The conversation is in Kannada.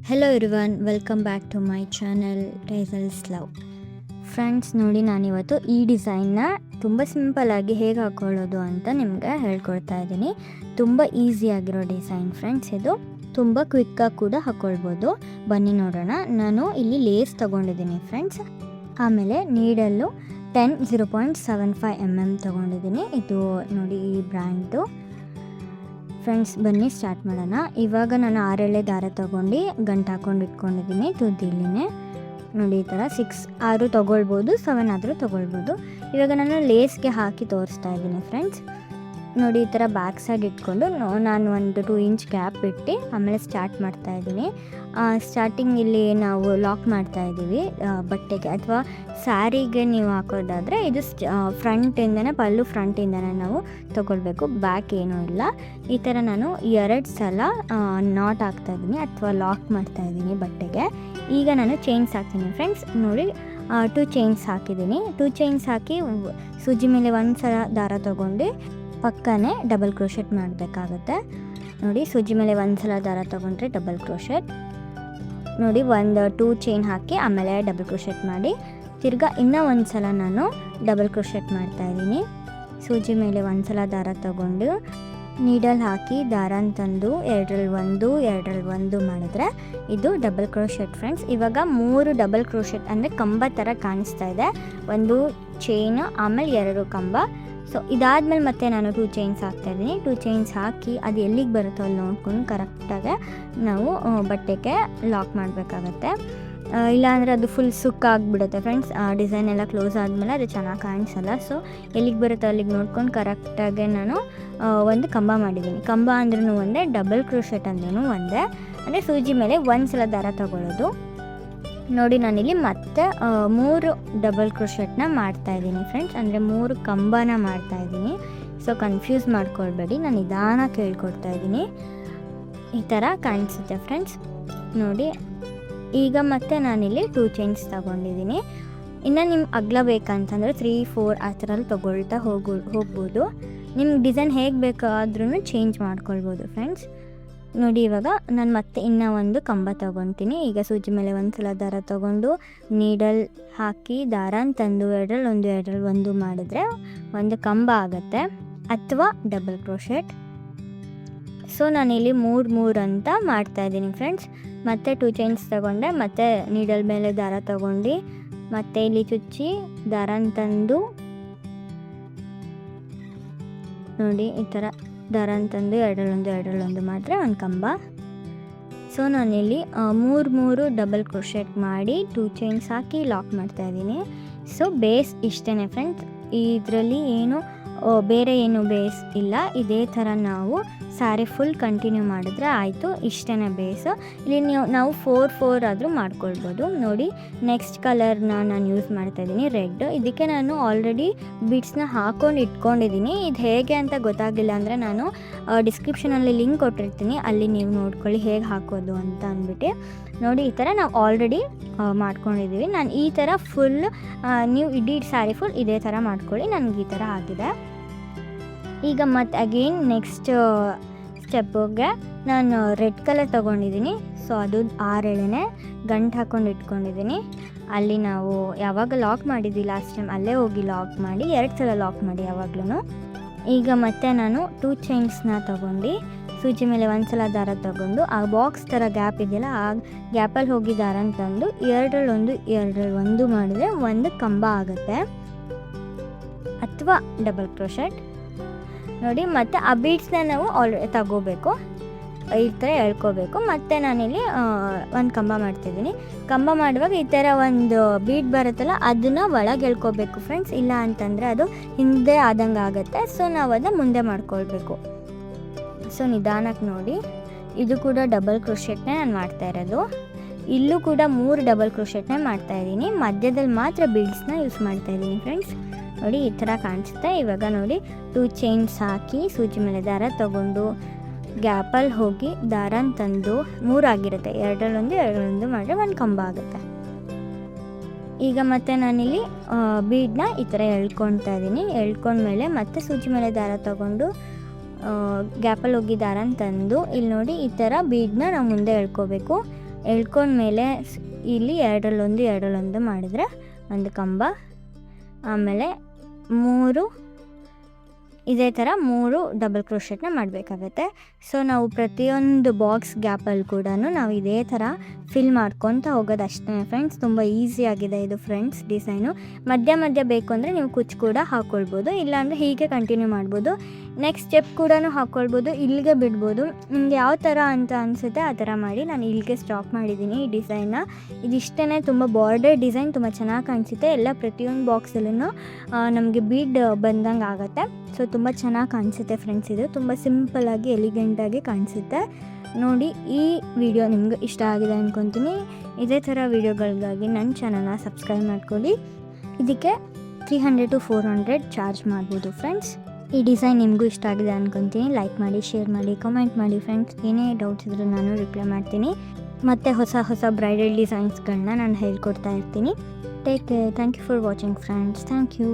Hello everyone, welcome back to my channel ರೇಸಲ್ಸ್ ಲವ್. ಫ್ರೆಂಡ್ಸ್, ನೋಡಿ ನಾನಿವತ್ತು ಈ ಡಿಸೈನ್ನ ತುಂಬ ಸಿಂಪಲ್ಲಾಗಿ ಹೇಗೆ ಹಾಕ್ಕೊಳ್ಳೋದು ಅಂತ ನಿಮಗೆ ಹೇಳ್ಕೊಡ್ತಾ ಇದ್ದೀನಿ. ತುಂಬ ಈಸಿಯಾಗಿರೋ ಡಿಸೈನ್ ಫ್ರೆಂಡ್ಸ್. ಇದು ತುಂಬ ಕ್ವಿಕ್ಕಾಗಿ ಕೂಡ ಹಾಕ್ಕೊಳ್ಬೋದು. ಬನ್ನಿ ನೋಡೋಣ. ನಾನು ಇಲ್ಲಿ ಲೇಸ್ ತೊಗೊಂಡಿದ್ದೀನಿ ಫ್ರೆಂಡ್ಸ್. ಆಮೇಲೆ ನೀಡಲ್ಲು 0.75 mm ತೊಗೊಂಡಿದ್ದೀನಿ. ಇದು ನೋಡಿ ಈ ಬ್ರ್ಯಾಂಡ್ದು ಫ್ರೆಂಡ್ಸ್. ಬನ್ನಿ ಸ್ಟಾರ್ಟ್ ಮಾಡೋಣ. ಇವಾಗ ನಾನು 6 ಎಳೆ ದಾರ ತೊಗೊಂಡು ಗಂಟು ಹಾಕ್ಕೊಂಡು ಇಟ್ಕೊಂಡಿದ್ದೀನಿ ತುದಿಲಿನೇ. ನೋಡಿ ಈ ಥರ 6 ತೊಗೊಳ್ಬೋದು, 7 ಆದರೂ ತೊಗೊಳ್ಬೋದು. ಇವಾಗ ನಾನು ಲೇಸ್ಗೆ ಹಾಕಿ ತೋರಿಸ್ತಾ ಇದ್ದೀನಿ ಫ್ರೆಂಡ್ಸ್. ನೋಡಿ ಈ ಥರ ಬ್ಯಾಕ್ ಸೈಡ್ ಇಟ್ಕೊಂಡು ನಾನು ಒಂದು 2 ಇಂಚ್ ಗ್ಯಾಪ್ ಬಿಟ್ಟು ಆಮೇಲೆ ಸ್ಟಾರ್ಟ್ ಮಾಡ್ತಾಯಿದ್ದೀನಿ. ಸ್ಟಾರ್ಟಿಂಗ್ ಇಲ್ಲಿ ನಾವು ಲಾಕ್ ಮಾಡ್ತಾಯಿದ್ದೀವಿ ಬಟ್ಟೆಗೆ ಅಥವಾ ಸ್ಯಾರಿಗೆ. ನೀವು ಹಾಕೋದಾದರೆ ಇದು ಫ್ರಂಟಿಂದನೇ, ಪಲ್ಲು ಫ್ರಂಟಿಂದನೇ ನಾವು ತೊಗೊಳ್ಬೇಕು, ಬ್ಯಾಕ್ ಏನೂ ಇಲ್ಲ. ಈ ಥರ ನಾನು 2 ಸಲ ನಾಟ್ ಹಾಕ್ತಾಯಿದ್ದೀನಿ ಅಥವಾ ಲಾಕ್ ಮಾಡ್ತಾಯಿದ್ದೀನಿ ಬಟ್ಟೆಗೆ. ಈಗ ನಾನು ಚೈನ್ಸ್ ಹಾಕ್ತೀನಿ ಫ್ರೆಂಡ್ಸ್. ನೋಡಿ 2 ಚೈನ್ಸ್ ಹಾಕಿದ್ದೀನಿ. 2 ಚೈನ್ಸ್ ಹಾಕಿ ಸೂಜಿ ಮೇಲೆ 1 ಸಲ ದಾರ ತೊಗೊಂಡು ಪಕ್ಕನೇ ಡಬಲ್ ಕ್ರೋಶೆಟ್ ಮಾಡಬೇಕಾಗುತ್ತೆ. ನೋಡಿ ಸೂಜಿ ಮೇಲೆ 1 ಸಲ ದಾರ ತೊಗೊಂಡ್ರೆ ಡಬಲ್ ಕ್ರೋಶೆಟ್. ನೋಡಿ 2 ಚೈನ್ ಹಾಕಿ ಆಮೇಲೆ ಡಬಲ್ ಕ್ರೋಶೆಟ್ ಮಾಡಿ ತಿರ್ಗಾ ಇನ್ನೂ 1 ಸಲ ನಾನು ಡಬಲ್ ಕ್ರೋಶೆಟ್ ಮಾಡ್ತಾಯಿದ್ದೀನಿ. ಸೂಜಿ ಮೇಲೆ 1 ಸಲ ದಾರ ತೊಗೊಂಡು ನೀಡಲ್ ಹಾಕಿ ದಾರನ ತಂದು 2ರಲ್ಲಿ 1, 2ರಲ್ಲಿ 1 ಮಾಡಿದ್ರೆ ಇದು ಡಬಲ್ ಕ್ರೋಶೆಟ್ ಫ್ರೆಂಡ್ಸ್. ಇವಾಗ 3 ಡಬಲ್ ಕ್ರೋಶೆಟ್ ಅಂದರೆ ಕಂಬ ಥರ ಕಾಣಿಸ್ತಾ ಇದೆ. 1 ಚೈನು ಆಮೇಲೆ 2 ಕಂಬ. ಸೊ ಇದಾದಮೇಲೆ ಮತ್ತೆ ನಾನು 2 ಚೈನ್ಸ್ ಹಾಕ್ತಾಯಿದ್ದೀನಿ. 2 ಚೈನ್ಸ್ ಹಾಕಿ ಅದು ಎಲ್ಲಿಗೆ ಬರುತ್ತೋ ಅಲ್ಲಿ ನೋಡ್ಕೊಂಡು ಕರೆಕ್ಟಾಗಿ ನಾವು ಬಟ್ಟೆಗೆ ಲಾಕ್ ಮಾಡಬೇಕಾಗತ್ತೆ. ಇಲ್ಲಾಂದರೆ ಅದು ಫುಲ್ ಸುಕ್ಕಾಗಿಬಿಡುತ್ತೆ ಫ್ರೆಂಡ್ಸ್. ಡಿಸೈನ್ ಎಲ್ಲ ಕ್ಲೋಸ್ ಆದಮೇಲೆ ಅದು ಚೆನ್ನಾಗಿ ಕಾಣಿಸಲ್ಲ. ಸೊ ಎಲ್ಲಿಗೆ ಬರುತ್ತೋ ಅಲ್ಲಿಗೆ ನೋಡ್ಕೊಂಡು ಕರೆಕ್ಟಾಗಿ ನಾನು ಒಂದು ಕಂಬ ಮಾಡಿದ್ದೀನಿ. ಕಂಬ ಅಂದ್ರೂ ಒಂದೇ, ಡಬಲ್ ಕ್ರೋಶೆಟ್ ಅಂದ್ರೂ ಒಂದೇ. ಅಂದರೆ ಸೂಜಿ ಮೇಲೆ 1 ಸಲ ದಾರ ತಗೊಳ್ಳೋದು. ನೋಡಿ ನಾನಿಲ್ಲಿ ಮತ್ತೆ 3 ಡಬಲ್ ಕ್ರೋಶೆಟ್ನ ಮಾಡ್ತಾಯಿದ್ದೀನಿ ಫ್ರೆಂಡ್ಸ್. ಅಂದರೆ 3 ಕಂಬನ ಮಾಡ್ತಾಯಿದ್ದೀನಿ. ಸೊ ಕನ್ಫ್ಯೂಸ್ ಮಾಡ್ಕೊಳ್ಬೇಡಿ, ನಾನು ನಿಧಾನ ಕೇಳ್ಕೊಡ್ತಾಯಿದ್ದೀನಿ. ಈ ಥರ ಕಾಣಿಸುತ್ತೆ ಫ್ರೆಂಡ್ಸ್. ನೋಡಿ ಈಗ ಮತ್ತೆ ನಾನಿಲ್ಲಿ 2 ಚೈನ್ಸ್ ತೊಗೊಂಡಿದ್ದೀನಿ. ಇನ್ನು ನಿಮ್ಗೆ ಅಗಲ ಬೇಕಂತಂದರೆ 3, 4 ಆ ಥರ ತೊಗೊಳ್ತಾ ಹೋಗ್ಬೋದು. ನಿಮ್ಗೆ ಡಿಸೈನ್ ಹೇಗೆ ಬೇಕಾದ್ರೂ ಚೇಂಜ್ ಮಾಡ್ಕೊಳ್ಬೋದು ಫ್ರೆಂಡ್ಸ್. ನೋಡಿ ಇವಾಗ ನಾನು ಮತ್ತೆ ಇನ್ನೂ 1 ಕಂಬ ತೊಗೊತೀನಿ. ಈಗ ಸೂಜಿ ಮೇಲೆ 1 ಸಲ ದಾರ ತೊಗೊಂಡು ನೀಡಲ್ ಹಾಕಿ ದಾರನ ತಂದು 2ರಲ್ಲಿ 1, 2ರಲ್ಲಿ 1 ಮಾಡಿದ್ರೆ 1 ಕಂಬ ಆಗುತ್ತೆ ಅಥವಾ ಡಬಲ್ ಕ್ರೋಶೆಟ್. ಸೊ ನಾನಿಲ್ಲಿ 3 ಅಂತ ಮಾಡ್ತಾಯಿದ್ದೀನಿ ಫ್ರೆಂಡ್ಸ್. ಮತ್ತೆ 2 ಚೈನ್ಸ್ ತೊಗೊಂಡೆ, ಮತ್ತೆ ನೀಡಲ್ ಮೇಲೆ ದಾರ ತೊಗೊಂಡು ಮತ್ತೆ ಇಲ್ಲಿ ಚುಚ್ಚಿ ದಾರನ ತಂದು ನೋಡಿ ಈ ಥರ ದಾರನ ತಂದು 2ರಲ್ಲಿ 1, 2ರಲ್ಲಿ 1 ಮಾಡಿದ್ರೆ 1 ಕಂಬ. ಸೊ ನಾನಿಲ್ಲಿ 3 ಡಬಲ್ ಕ್ರೋಶೆಟ್ ಮಾಡಿ 2 ಚೈನ್ಸ್ ಹಾಕಿ ಲಾಕ್ ಮಾಡ್ತಾಯಿದ್ದೀನಿ. ಸೊ ಬೇಸ್ ಇಷ್ಟೇ ಫ್ರೆಂಡ್ಸ್. ಇದರಲ್ಲಿ ಏನು ಬೇರೆ ಏನು ಬೇಸ್ ಇಲ್ಲ. ಇದೇ ಥರ ನಾವು ಸ್ಯಾರಿ ಫುಲ್ ಕಂಟಿನ್ಯೂ ಮಾಡಿದ್ರೆ ಆಯಿತು. ಇಷ್ಟೇ ಬೇಸು. ಇಲ್ಲಿ ನಾವು 4 ಆದರೂ ಮಾಡ್ಕೊಳ್ಬೋದು. ನೋಡಿ ನೆಕ್ಸ್ಟ್ ಕಲರ್ನ ನಾನು ಯೂಸ್ ಮಾಡ್ತಾಯಿದ್ದೀನಿ, ರೆಡ್. ಇದಕ್ಕೆ ನಾನು ಆಲ್ರೆಡಿ ಬೀಡ್ಸ್ನ ಹಾಕ್ಕೊಂಡು ಇಟ್ಕೊಂಡಿದ್ದೀನಿ. ಇದು ಹೇಗೆ ಅಂತ ಗೊತ್ತಾಗಿಲ್ಲ ಅಂದರೆ ನಾನು ಡಿಸ್ಕ್ರಿಪ್ಷನಲ್ಲಿ ಲಿಂಕ್ ಕೊಟ್ಟಿರ್ತೀನಿ, ಅಲ್ಲಿ ನೀವು ನೋಡ್ಕೊಳ್ಳಿ ಹೇಗೆ ಹಾಕೋದು ಅಂತ ಅಂದ್ಬಿಟ್ಟು. ನೋಡಿ ಈ ಥರ ನಾವು ಆಲ್ರೆಡಿ ಮಾಡ್ಕೊಂಡಿದ್ದೀವಿ. ನಾನು ಈ ಥರ ಫುಲ್ ನೀವು ಇಡೀ ಸ್ಯಾರಿ ಫುಲ್ ಇದೇ ಥರ ಮಾಡ್ಕೊಳ್ಳಿ. ನನಗೆ ಈ ಥರ ಆಗಿದೆ. ಈಗ ಮತ್ತು ಅಗೇನ್ ನೆಕ್ಸ್ಟ್ ಸ್ಟೆಪ್ಪಿಗೆ ನಾನು ರೆಡ್ ಕಲರ್ ತೊಗೊಂಡಿದ್ದೀನಿ. ಸೊ ಅದು 6 ಎಳೆನೇ ಗಂಟು ಹಾಕ್ಕೊಂಡು ಇಟ್ಕೊಂಡಿದ್ದೀನಿ. ಅಲ್ಲಿ ನಾವು ಯಾವಾಗ ಲಾಕ್ ಮಾಡಿದ್ವಿ ಲಾಸ್ಟ್ ಟೈಮ್ ಅಲ್ಲೇ ಹೋಗಿ ಲಾಕ್ ಮಾಡಿ 2 ಸಲ ಲಾಕ್ ಮಾಡಿ ಯಾವಾಗ್ಲೂ. ಈಗ ಮತ್ತೆ ನಾನು 2 ಚೈನ್ಸ್ನ ತೊಗೊಂಡು ಸೂಜಿ ಮೇಲೆ 1 ಸಲ ದಾರ ತೊಗೊಂಡು ಆ ಬಾಕ್ಸ್ ಥರ ಗ್ಯಾಪ್ ಇದೆಯಲ್ಲ, ಆ ಗ್ಯಾಪಲ್ಲಿ ಹೋಗಿ ದಾರನ ತಂದು 2ರಲ್ಲಿ 1, 2ರಲ್ಲಿ 1 ಮಾಡಿದರೆ 1 ಕಂಬ ಆಗುತ್ತೆ ಅಥವಾ ಡಬಲ್ ಕ್ರೋಶೆಟ್. ನೋಡಿ ಮತ್ತು ಆ ಬೀಡ್ಸ್ನ ನಾವು ತಗೋಬೇಕು, ಈ ಥರ ಎಳ್ಕೋಬೇಕು. ಮತ್ತು ನಾನಿಲ್ಲಿ 1 ಕಂಬ ಮಾಡ್ತಿದ್ದೀನಿ. ಕಂಬ ಮಾಡುವಾಗ ಈ ಥರ ಒಂದು ಬೀಡ್ ಬರುತ್ತಲ್ಲ ಅದನ್ನು ಒಳಗೆ ಎಳ್ಕೋಬೇಕು ಫ್ರೆಂಡ್ಸ್. ಇಲ್ಲ ಅಂತಂದರೆ ಅದು ಹಿಂದೆ ಆದಂಗೆ ಆಗುತ್ತೆ. ಸೊ ನಾವು ಅದನ್ನ ಮುಂದೆ ಮಾಡ್ಕೊಳ್ಬೇಕು. ಸೊ ನಿಧಾನಕ್ಕೆ ನೋಡಿ, ಇದು ಕೂಡ ಡಬಲ್ ಕ್ರೋಶೆಟ್ನೇ ನಾನು ಮಾಡ್ತಾ ಇರೋದು. ಇಲ್ಲೂ ಕೂಡ 3 ಡಬಲ್ ಕ್ರೋಶೆಟ್ನೇ ಮಾಡ್ತಾಯಿದ್ದೀನಿ. ಮಧ್ಯದಲ್ಲಿ ಮಾತ್ರ ಬೀಡ್ಸ್ನ ಯೂಸ್ ಮಾಡ್ತಾಯಿದ್ದೀನಿ ಫ್ರೆಂಡ್ಸ್. ನೋಡಿ ಈ ಥರ ಕಾಣಿಸುತ್ತೆ. ಇವಾಗ ನೋಡಿ 2 ಚೈನ್ಸ್ ಹಾಕಿ ಸೂಜಿ ಮೇಲೆ ದಾರ ತೊಗೊಂಡು ಗ್ಯಾಪಲ್ಲಿ ಹೋಗಿ ದಾರನ ತಂದು 3 ಆಗಿರುತ್ತೆ, 2ರಲ್ಲಿ 1, 2ರಲ್ಲಿ 1 ಮಾಡಿದ್ರೆ 1 ಕಂಬ ಆಗುತ್ತೆ. ಈಗ ಮತ್ತೆ ನಾನಿಲ್ಲಿ ಬೀಡನ್ನ ಈ ಥರ ಎಳ್ಕೊಳ್ತಾ ಇದ್ದೀನಿ. ಎಳ್ಕೊಂಡ್ಮೇಲೆ ಮತ್ತೆ ಸೂಜಿ ಮೇಲೆ ದಾರ ತೊಗೊಂಡು ಗ್ಯಾಪಲ್ಲಿ ಹೋಗಿ ದಾರನ ತಂದು ಇಲ್ಲಿ ನೋಡಿ ಈ ಥರ ಬೀಡನ್ನ ನಾವು ಮುಂದೆ ಎಳ್ಕೋಬೇಕು. ಎಳ್ಕೊಂಡ್ಮೇಲೆ ಇಲ್ಲಿ ಎರಡರಲ್ಲೊಂದು ಮಾಡಿದರೆ ಒಂದು ಕಂಬ, ಆಮೇಲೆ 3 ಇದೇ ಥರ 3 ಡಬಲ್ ಕ್ರೋಶೆಟ್ನ ಮಾಡಬೇಕಾಗತ್ತೆ. ಸೊ ನಾವು ಪ್ರತಿಯೊಂದು ಬಾಕ್ಸ್ ಗ್ಯಾಪಲ್ಲಿ ಕೂಡ ನಾವು ಇದೇ ಥರ ಫಿಲ್ ಮಾಡ್ಕೊತ ಹೋಗೋದು ಅಷ್ಟೇ ಫ್ರೆಂಡ್ಸ್. ತುಂಬ ಈಸಿಯಾಗಿದೆ ಇದು ಫ್ರೆಂಡ್ಸ್ ಡಿಸೈನು. ಮಧ್ಯ ಬೇಕು ಅಂದರೆ ನೀವು ಕುಚ್ಚು ಕೂಡ ಹಾಕ್ಕೊಳ್ಬೋದು, ಇಲ್ಲಾಂದರೆ ಹೀಗೆ ಕಂಟಿನ್ಯೂ ಮಾಡ್ಬೋದು. ನೆಕ್ಸ್ಟ್ ಸ್ಟೆಪ್ ಕೂಡ ಹಾಕ್ಕೊಳ್ಬೋದು, ಇಲ್ಲಿಗೆ ಬಿಡ್ಬೋದು. ನಿಮ್ಗೆ ಯಾವ ಥರ ಅಂತ ಅನಿಸುತ್ತೆ ಆ ಥರ ಮಾಡಿ. ನಾನು ಇಲ್ಲಿಗೆ ಸ್ಟಾಪ್ ಮಾಡಿದ್ದೀನಿ ಈ ಡಿಸೈನ್ನ. ಇದಿಷ್ಟೇ, ತುಂಬ ಬಾರ್ಡರ್ ಡಿಸೈನ್ ತುಂಬ ಚೆನ್ನಾಗಿ ಕಾಣಿಸುತ್ತೆ. ಎಲ್ಲ ಪ್ರತಿಯೊಂದು ಬಾಕ್ಸಲ್ಲೂ ನಮಗೆ ಬೀಡ್ ಬಂದಂಗೆ ಆಗುತ್ತೆ. ಸೊ ತುಂಬ ಚೆನ್ನಾಗಿ ಕಾಣಿಸುತ್ತೆ ಫ್ರೆಂಡ್ಸ್. ಇದು ತುಂಬ ಸಿಂಪಲ್ಲಾಗಿ ಎಲಿಗೆಂಟಾಗಿ ಕಾಣಿಸುತ್ತೆ ನೋಡಿ. ಈ ವಿಡಿಯೋ ನಿಮ್ಗೆ ಇಷ್ಟ ಆಗಿದೆ ಅಂದ್ಕೊತೀನಿ. ಇದೇ ಥರ ವೀಡಿಯೋಗಳಿಗಾಗಿ ನನ್ನ ಚಾನಲ್ನ ಸಬ್ಸ್ಕ್ರೈಬ್ ಮಾಡ್ಕೊಳ್ಳಿ. ಇದಕ್ಕೆ 300 to 400 ಚಾರ್ಜ್ ಮಾಡ್ಬೋದು ಫ್ರೆಂಡ್ಸ್. ಈ ಡಿಸೈನ್ ನಿಮಗೂ ಇಷ್ಟ ಆಗಿದೆ ಅಂದ್ಕೊತೀನಿ. ಲೈಕ್ ಮಾಡಿ, ಶೇರ್ ಮಾಡಿ, ಕಮೆಂಟ್ ಮಾಡಿ ಫ್ರೆಂಡ್ಸ್. ಏನೇ ಡೌಟ್ಸ್ ಇದ್ರೂ ನಾನು ರಿಪ್ಲೈ ಮಾಡ್ತೀನಿ. ಮತ್ತು ಹೊಸ ಬ್ರೈಡಲ್ ಡಿಸೈನ್ಸ್ಗಳನ್ನ ನಾನು ಹೇಳ್ಕೊಡ್ತಾ ಇರ್ತೀನಿ. Take care. Thank you for watching friends. Thank you.